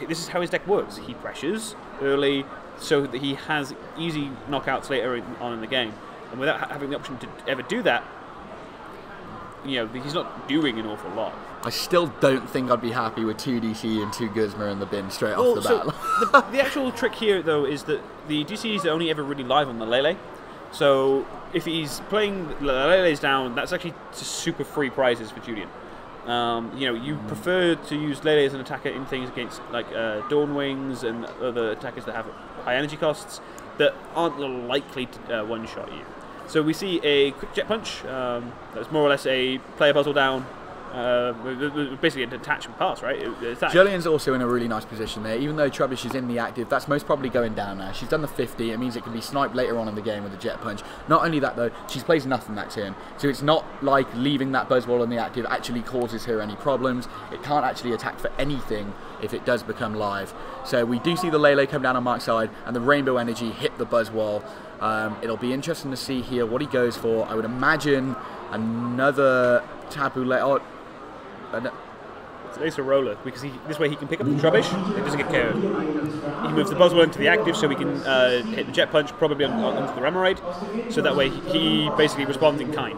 this is how his deck works. He pressures early so that he has easy knockouts later on in the game. And without having the option to ever do that, he's not doing an awful lot. I still don't think I'd be happy with 2 DC and 2 Guzma in the bin straight off the bat. The actual trick here, though, is that the DCs are only ever really live on the Lele. So if he's playing Lele's down, that's actually super free prizes for Julian. You prefer to use Lele as an attacker in things against like Dawnwings and other attackers that have high energy costs that aren't likely to one-shot you. So we see a quick Jet Punch. That's more or less a player Buzzwole down. Basically an attach and pass, right? Jolien's also in a really nice position there. Even though Trubbish is in the active, that's most probably going down now. She's done the 50. It means it can be sniped later on in the game with a Jet Punch. Not only that though, she plays nothing that turn. So it's not like leaving that Buzzwole in the active actually causes her any problems. It can't actually attack for anything if it does become live. So we do see the Lele come down on Marc's side and the Rainbow Energy hit the Buzzwole. It'll be interesting to see here what he goes for. I would imagine another Tapu Lele. It's an Ace of Roller, because this way he can pick up the Trubbish, it doesn't get KO'd. He moves the Buzzwole into the active so we can hit the Jet Punch, probably onto the Remoraid, so that way he basically responds in kind.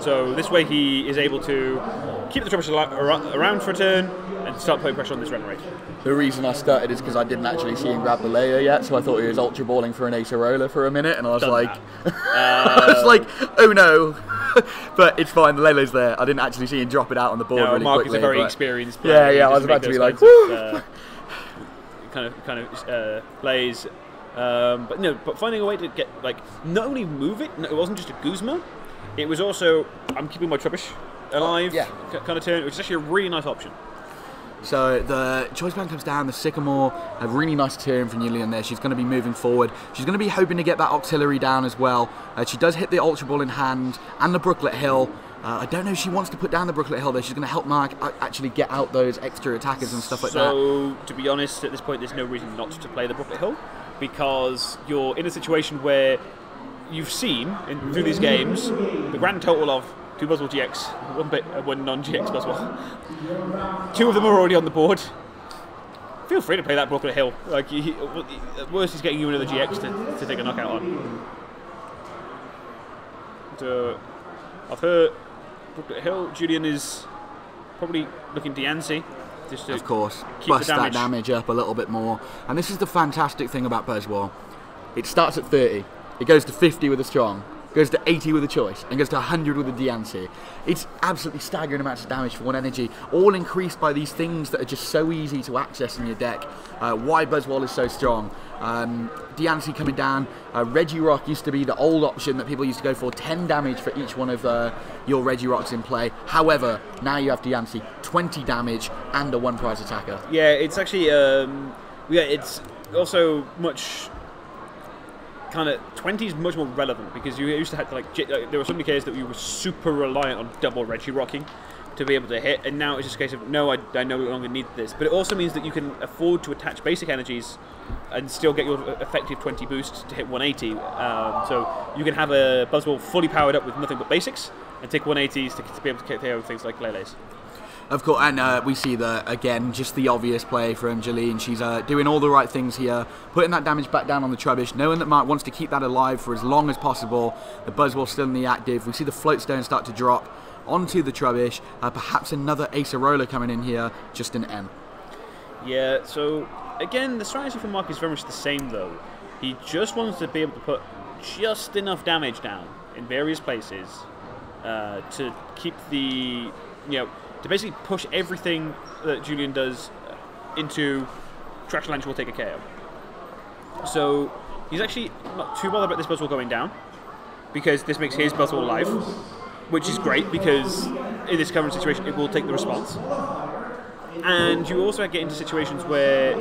So this way he is able to keep the Trubbish around for a turn and start putting pressure on this Remoraid. The reason I started is because I didn't actually see him grab the layer yet, so I thought he was Ultra Balling for an Ace of Roller for a minute, and I was I was like, oh no. But it's fine, the Lele's there. I didn't actually see him drop it out on the board really Marc quickly. Is a very experienced player. Yeah, I was about to be like, woo! plays. But finding a way to get not only move it. No, it wasn't just a Guzma. It was also I'm keeping my Trubbish alive. Kind of turn, which is actually a really nice option. So the choice band comes down, the Sycamore, a really nice turn from Julian there. She's going to be moving forward. She's going to be hoping to get that auxiliary down as well. She does hit the Ultra Ball in hand and the Brooklet Hill. I don't know if she wants to put down the Brooklet Hill though. She's going to help Marc actually get out those extra attackers and stuff like that. So, to be honest, at this point there's no reason not to play the Brooklet Hill, because you're in a situation where you've seen, through these games, the grand total of 2 Buzzwole GX, one non-GX Buzzwole. 2 of them are already on the board. Feel free to play that Brooklet Hill. At worst, he's getting you another GX to take a knockout on. So, I've heard Brooklet Hill. Julian is probably looking Diancie. Just to of course, keep bust the damage. that damage up a little bit more. And this is the fantastic thing about Buzzwole. It starts at 30, it goes to 50 with a strong, goes to 80 with a choice, and goes to 100 with a Diancie. It's absolutely staggering amounts of damage for 1 energy, all increased by these things that are just so easy to access in your deck. Why Buzzwole is so strong. Diancie coming down. Regirock used to be the old option that people used to go for, 10 damage for each one of your Regirocks in play. However, now you have Diancie, 20 damage and a 1 prize attacker. Yeah, it's actually, it's also much... 20 is much more relevant, because you used to have there were so many cases that you were super reliant on double Regirocking to be able to hit, and now it's just a case of no, I no longer need this. But it also means that you can afford to attach basic energies and still get your effective 20 boost to hit 180. So you can have a Buzzwole fully powered up with nothing but basics and take 180s to be able to KO things like Lele's. Of course, and we see again, just the obvious play from Jolien. She's doing all the right things here, putting that damage back down on the Trubbish, knowing that Marc wants to keep that alive for as long as possible. The Buzzwole's still in the active. We see the Floatstone start to drop onto the Trubbish. Perhaps another Acerola coming in here, just an N. Yeah, so again, the strategy for Marc is very much the same though. He just wants to be able to put just enough damage down in various places to keep the, to basically push everything that Julian does into Trash Launch will take a KO. So he's actually not too bothered about this Buzzwole going down, because this makes his Buzzwole alive, which is great because in this current situation it will take the response. And you also get into situations where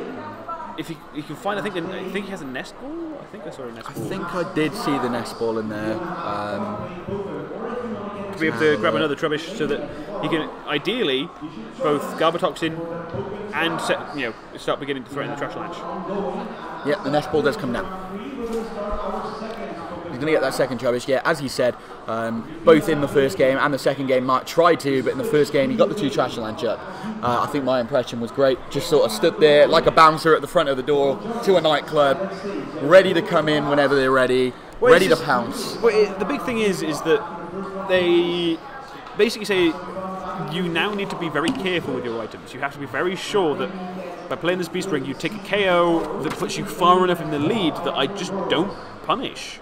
if you can find, I think he has a Nest Ball. I think I saw a Nest Ball. I think I did see the Nest Ball in there. To be able to grab another Trubbish so that he can ideally both Garbotoxin and start beginning to threaten the Trash Launch. Yeah, the Nest Ball does come down. He's going to get that second Trubbish. Yeah, as he said, both in the first game and the second game, Marc tried to, but in the first game he got the 2 Trash Launch up. I think my impression was great. Just sort of stood there like a bouncer at the front of the door to a nightclub, ready to come in whenever they're ready, ready to pounce. The big thing is that they basically say you now need to be very careful with your items. You have to be very sure that by playing this Beast Ring, you take a KO that puts you far enough in the lead that I just don't punish.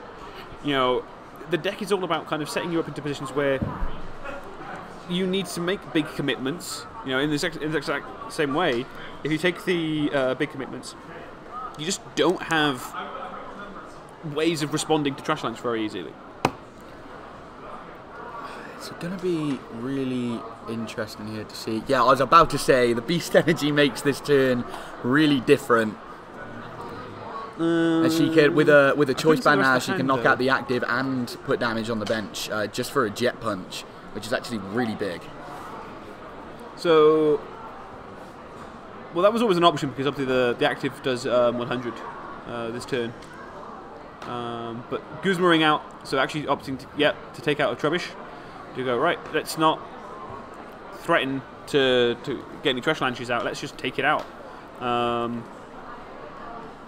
The deck is all about kind of setting you up into positions where you need to make big commitments. In the exact same way, if you take the big commitments, you just don't have ways of responding to Trash Launch very easily. It's going to be really interesting here to see. Yeah, I was about to say, the Beast Energy makes this turn really different. And she can, with a choice band now, she can knock out the active and put damage on the bench just for a Jet Punch, which is actually really big. So, well, that was always an option because obviously the active does 100 this turn. But Guzmaring out, so actually opting to take out a Trubbish. To go, right, let's not threaten to get any Trash Launches out, let's just take it out.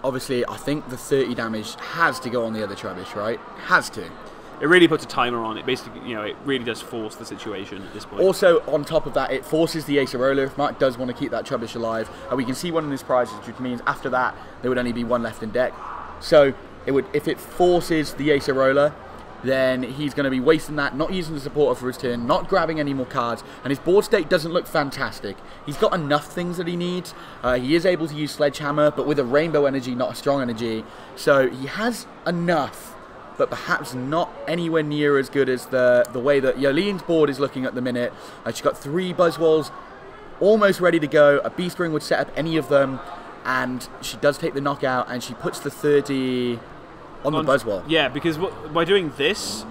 Obviously, I think the 30 damage has to go on the other Trubbish, right? Has to. It really puts a timer on it. Basically, it really does force the situation at this point. Also, on top of that, it forces the Acerola if Marc does want to keep that Trubbish alive. And we can see one of his prizes, which means after that, there would only be 1 left in deck. So, if it forces the Acerola, then he's going to be wasting that, not using the supporter for his turn, not grabbing any more cards, and his board state doesn't look fantastic. He's got enough things that he needs. He is able to use Sledgehammer, but with a rainbow energy, not a strong energy. So he has enough, but perhaps not anywhere near as good as the way that Jolene's board is looking at the minute. She's got 3 Buzzwoles almost ready to go. A Beast Ring would set up any of them, and she does take the knockout, and she puts the 30... on the Buzzwole. Yeah, because by doing this,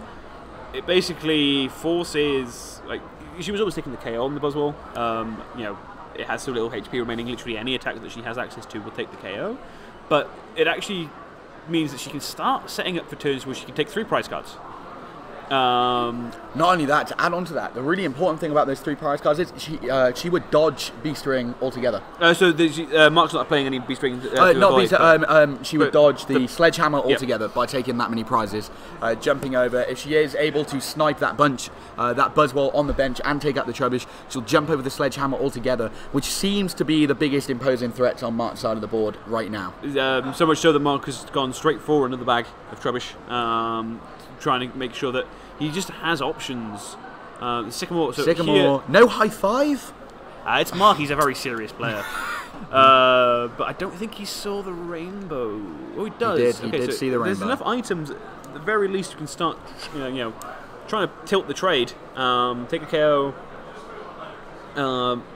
it basically forces, like, she was always taking the KO on the Buzzwole. You know, it has so little HP remaining, literally any attack that she has access to will take the KO. But it actually means that she can start setting up for turns where she can take 3 prize cards. Not only that, to add on to that, the really important thing about those 3 prize cards is she would dodge Beast Ring altogether. So Marc's not playing any Beast Ring. She would dodge the Sledgehammer altogether by taking that many prizes, jumping over. If she is able to snipe that bunch, that Buzzwole on the bench and take out the Trubbish, she'll jump over the Sledgehammer altogether, which seems to be the biggest imposing threats on Marc's side of the board right now. So much so that Marc has gone straight for another bag of Trubbish. Trying to make sure that he just has options. Sycamore. So Sycamore. Here, no high five? It's Marc. He's a very serious player. But I don't think he saw the rainbow. Oh, he does. He did see the rainbow. There's enough items, at the very least, you can start, you know, trying to tilt the trade. Take a KO.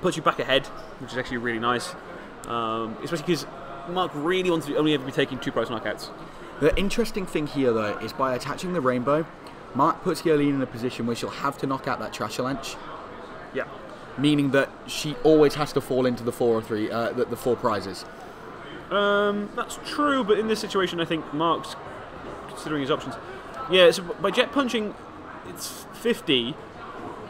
Puts you back ahead, which is actually really nice. Especially because Marc really wants to only ever be taking 2 prize knockouts. The interesting thing here, though, is by attaching the rainbow, Marc puts Jolien in a position where she'll have to knock out that Trashalanche. Yeah. Meaning that she always has to fall into the 4 or 3, the 4 prizes. That's true, but in this situation, I think Marc's considering his options. Yeah, so by jet punching, it's 50.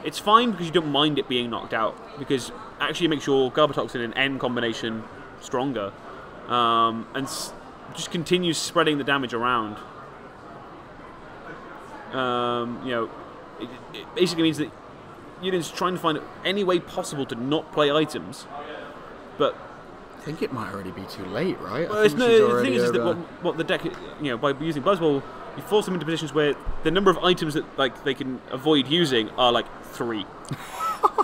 It's fine because you don't mind it being knocked out, because actually it makes your Garbotoxin and N combination stronger. And just continues spreading the damage around. You know, it basically means that Julian's trying to find any way possible to not play items, but I think it might already be too late, right? Well, the thing is that what the deck, you know, by using Buzzwole, you force them into positions where the number of items that they can avoid using are like 3.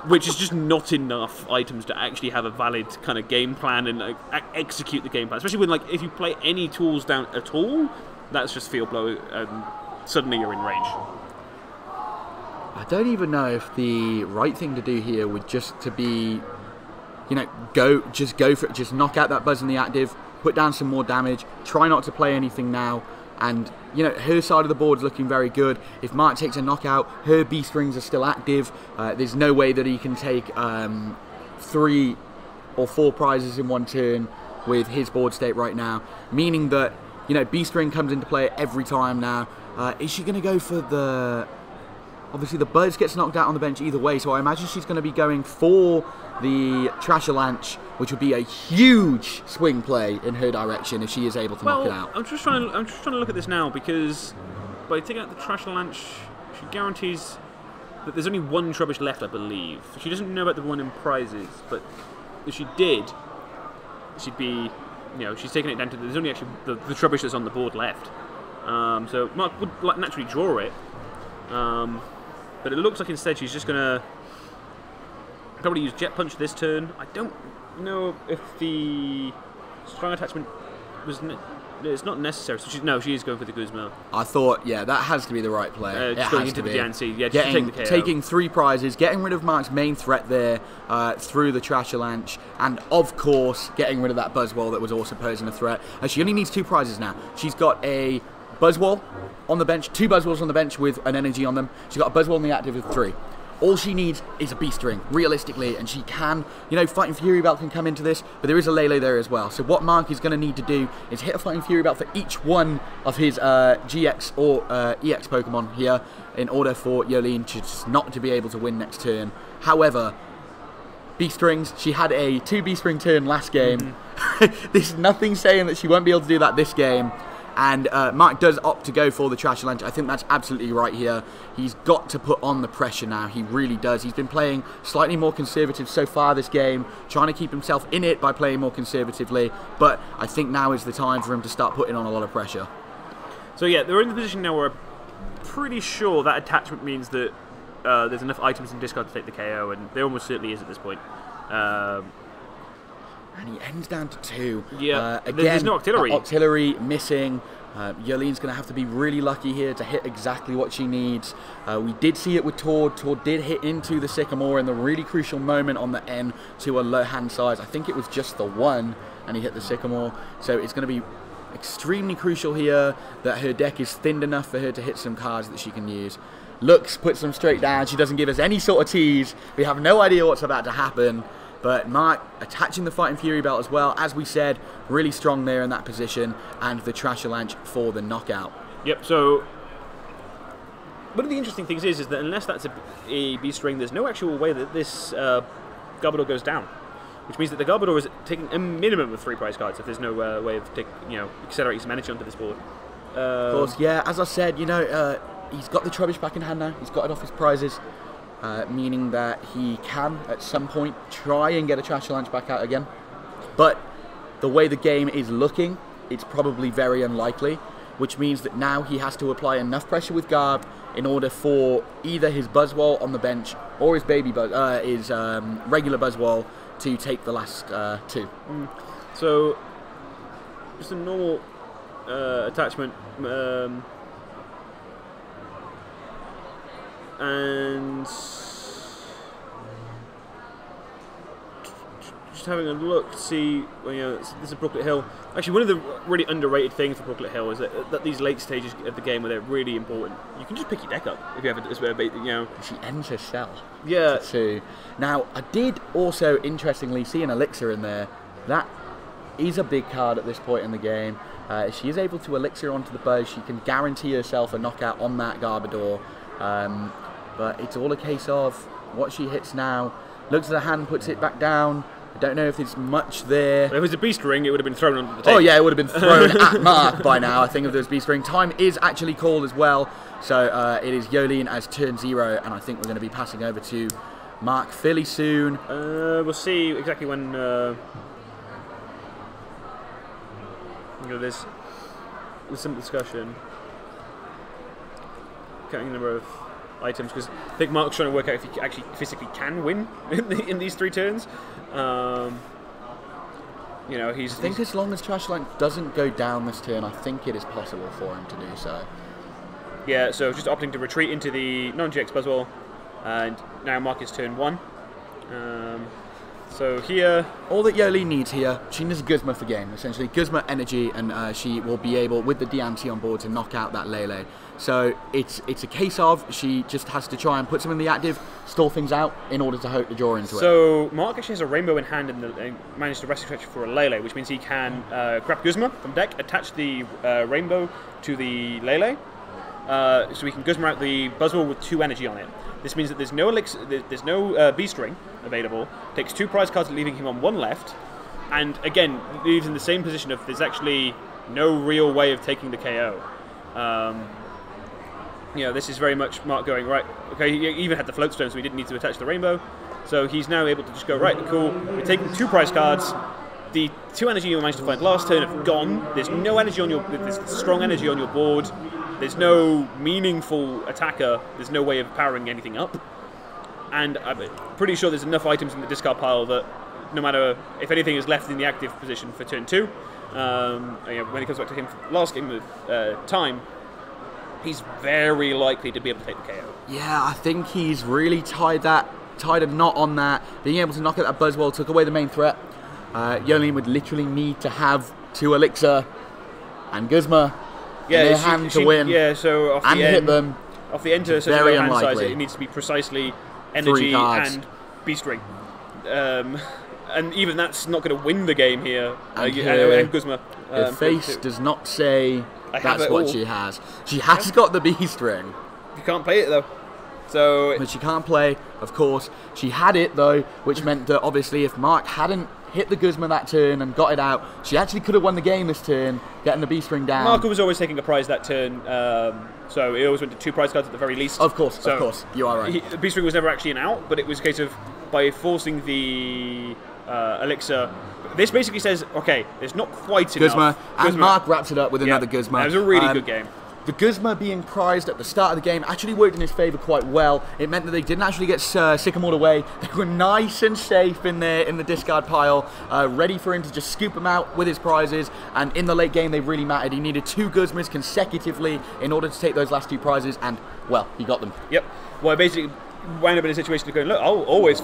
Which is just not enough items to actually have a valid kind of game plan and execute the game plan. Especially when, if you play any tools down at all, that's just field blow, and suddenly you're in range. I don't even know if the right thing to do here would just to be, you know, go for it, just knock out that Buzz in the active, put down some more damage, try not to play anything now. And, you know, her side of the board's looking very good. If Marc takes a knockout, her Beast Rings are still active. There's no way that he can take 3 or 4 prizes in one turn with his board state right now. Meaning that, you know, Beast Ring comes into play every time now. Is she going to go for the... Obviously, the Buzz gets knocked out on the bench either way, so I imagine she's going to be going for the Trashalanche, which would be a huge swing play in her direction if she is able to knock it out. I'm just trying to look at this now, because by taking out the Trashalanche, she guarantees that there's only 1 Trubbish left, I believe. She doesn't know about the one in prizes, but if she did, she'd be, you know, she's taking it down to there's only actually the Trubbish that's on the board left. So Marc would naturally draw it. But it looks like instead she's just going to probably use Jet Punch this turn. I don't know if the strong attachment was... it's not necessary. So she is going for the Guzma. I thought, yeah, that has to be the right play. Just going into the DNC. Yeah, just take the KO. Taking 3 prizes, getting rid of Marc's main threat there through the Trashalanche, and of course getting rid of that Buzzwole that was also posing a threat. She only needs 2 prizes now. She's got a Buzzwole on the bench, 2 Buzzwoles on the bench with an energy on them. She's got a Buzzwole in the active with 3. All she needs is a Beast Ring, realistically, and she can, you know, Fighting Fury Belt can come into this, but there is a Lele there as well. So what Marc is going to need to do is hit a Fighting Fury Belt for each one of his GX or EX Pokemon here in order for Jolien just not to be able to win next turn. However, Beast Rings, she had a 2 Beast Ring turn last game. There's nothing saying that she won't be able to do that this game. And Marc does opt to go for the Trashalanche. I think that's absolutely right here. He's got to put on the pressure now. He really does. He's been playing slightly more conservative so far this game, trying to keep himself in it by playing more conservatively. But I think now is the time for him to start putting on a lot of pressure. So yeah, they're in the position now where pretty sure that attachment means that there's enough items in discard to take the KO, and there almost certainly is at this point. And he ends down to 2. Yeah, again, there's no artillery. Artillery missing. Jolene's going to have to be really lucky here to hit exactly what she needs. We did see it with Tord. Tord did hit into the Sycamore in the really crucial moment on the end to a low hand size. I think it was just the 1, and he hit the Sycamore. So it's going to be extremely crucial here that her deck is thinned enough for her to hit some cards that she can use. Looks, puts them straight down. She doesn't give us any sort of tease. We have no idea what's about to happen. But Marc attaching the Fighting Fury belt as well, as we said, really strong there in that position, and the Trashalanche for the knockout. Yep, so one of the interesting things is that unless that's a Beast Ring, there's no actual way that this Garbodor goes down, which means that the Garbodor is taking a minimum of 3 prize cards if there's no way of accelerating some energy onto this board. Of course, yeah, as I said, he's got the Trubbish back in hand now, he's got it off his prizes. Meaning that he can, at some point, try and get a Trashalanche back out again. But the way the game is looking, it's probably very unlikely, which means that now he has to apply enough pressure with Garb in order for either his Buzzwole on the bench or his regular Buzzwole to take the last 2. So, just a normal attachment. And just having a look to see, this is Brooklet Hill. Actually, one of the really underrated things for Brooklet Hill is that these late stages of the game where they're really important, you can just pick your deck up if you have this way. She ends her cell. Yeah. To 2. Now, I did also interestingly see an Elixir in there. That is a big card at this point in the game. She is able to Elixir onto the Buzz. She can guarantee herself a knockout on that Garbodor. But it's all a case of what she hits now. Looks at the hand, puts it back down. I don't know if there's much there. If it was a Beast Ring, it would have been thrown onto the table. Oh yeah, it would have been thrown at Marc by now, I think, if there was Beast Ring. Time is actually called as well. So it is Jolien as turn 0, and I think we're going to be passing over to Marc fairly soon. We'll see exactly when... there's some discussion. Counting the number of items, because I think Marc's trying to work out if he actually physically can win in these 3 turns. I think as long as Trashalanche doesn't go down this turn, I think it is possible for him to do so. Yeah, so just opting to retreat into the non-GX Buzzwole, and now Marc is turn 1. So here... All that Jolien needs here, she needs Guzma for game, essentially. Guzma energy, and she will be able, with the Diancie on board, to knock out that Lele. So it's a case of she just has to try and put some in the active, stall things out in order to hope to draw into it. So Marc actually has a Rainbow in hand and managed to rescue stretch for a Lele, which means he can grab Guzma from deck, attach the Rainbow to the Lele, so we can Guzma out the Buzzwole with 2 energy on it. This means that there's no Elixir, there's no Beast Ring available. Takes 2 prize cards, leaving him on 1 left, and again leaves in the same position of there's actually no real way of taking the KO. This is very much Marc going, right, okay, he even had the float stone, so he didn't need to attach the Rainbow. So he's now able to just go, right, cool, we're taking 2 prize cards. The 2 energy you managed to find last turn have gone. There's no energy on there's strong energy on your board. There's no meaningful attacker. There's no way of powering anything up. And I'm pretty sure there's enough items in the discard pile that no matter if anything is left in the active position for turn 2, when it comes back to him for the last game of time, he's very likely to be able to take the KO. Yeah, I think he's really tied a knot on that. Being able to knock out that Buzzwole took away the main threat. Jolien would literally need to have 2 Elixir and Guzma in their hand to win. Yeah, so off and the end, hit them. Off the end to such a low hand size, it needs to be precisely energy and Beast Ring. And even that's not going to win the game here. And Guzma. Her face does not say that's what she has. She has got the Beast Ring. You can't play it though. But she can't play, of course. She had it though, which meant that obviously if Marc hadn't hit the Guzma that turn and got it out, she actually could have won the game this turn, getting the Beast Ring down. Marc was always taking a prize that turn, so he always went to 2 prize cards at the very least. Of course, you are right. The Beast Ring was never actually an out, but it was a case of by forcing the Elixir. This basically says, okay, there's not quite enough. Guzma, and Marc wraps it up with another Guzma. It was a really good game. the Guzma being prized at the start of the game actually worked in his favour quite well. It meant that they didn't actually get Sycamored away. They were nice and safe in the discard pile, ready for him to just scoop them out with his prizes. And in the late game, they really mattered. He needed 2 Guzmas consecutively in order to take those last 2 prizes, and well, he got them. Yep. Well, I basically wound up in a situation of going, look, I'll always